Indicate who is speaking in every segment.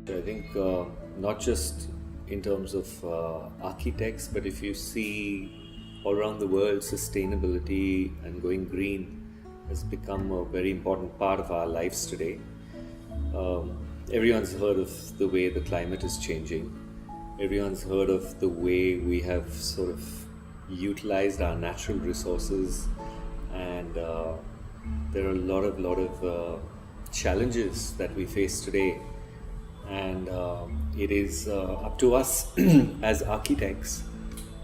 Speaker 1: I think not just in terms of architects, but if you see all around the world, sustainability and going green has become a very important part of our lives today. Everyone's heard of the way the climate is changing. Everyone's heard of the way we have sort of utilized our natural resources, and there are a lot of challenges that we face today, and it is up to us as architects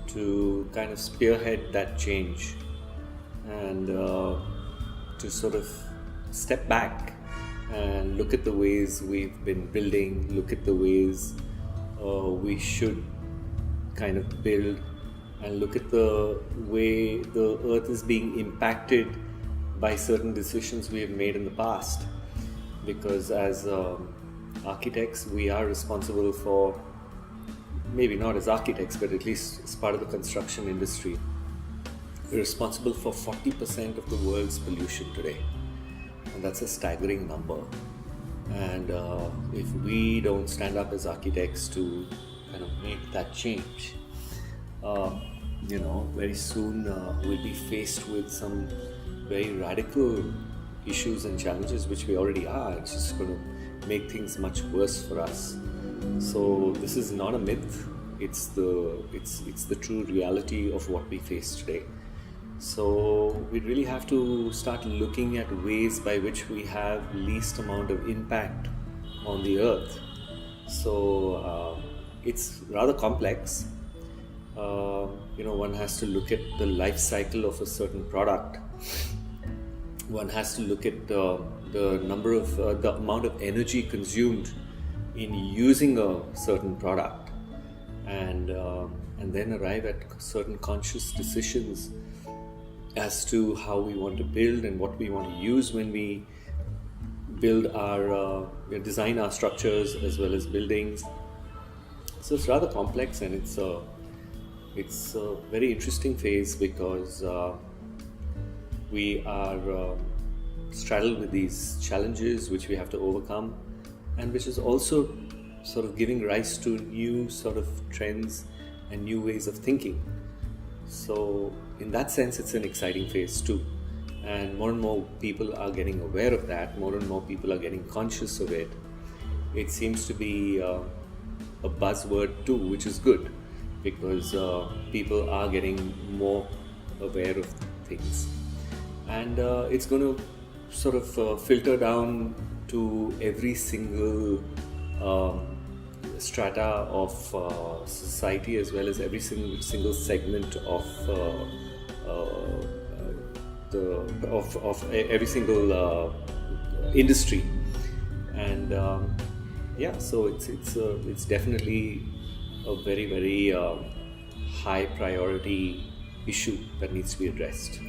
Speaker 1: to kind of spearhead that change and to sort of step back and look at the ways we've been building, look at the ways we should kind of build, and look at the way the earth is being impacted by certain decisions we have made in the past. Because as architects, we are responsible for, maybe not as architects, but at least as part of the construction industry, we're responsible for 40% of the world's pollution today. And that's a staggering number. And if we don't stand up as architects to kind of make that change, very soon we'll be faced with some very radical issues and challenges, which we already are. It's just going to make things much worse for us. So this is not a myth. It's the true reality of what we face today. So we really have to start looking at ways by which we have least amount of impact on the earth. So it's rather complex. One has to look at the life cycle of a certain product. One has to look at the amount of energy consumed in using a certain product, and then arrive at certain conscious decisions as to how we want to build and what we want to use when we build design our structures as well as buildings. So it's rather complex, and it's a very interesting phase, because we are straddled with these challenges which we have to overcome, and which is also sort of giving rise to new sort of trends and new ways of thinking. So in that sense, it's an exciting phase too, and more people are getting aware of that. More and more people are getting conscious of it. It seems to be a buzzword too, which is good, because people are getting more aware of things. And it's going to sort of filter down to every single strata of society, as well as every single segment of every single industry. And so it's definitely a very high priority issue that needs to be addressed.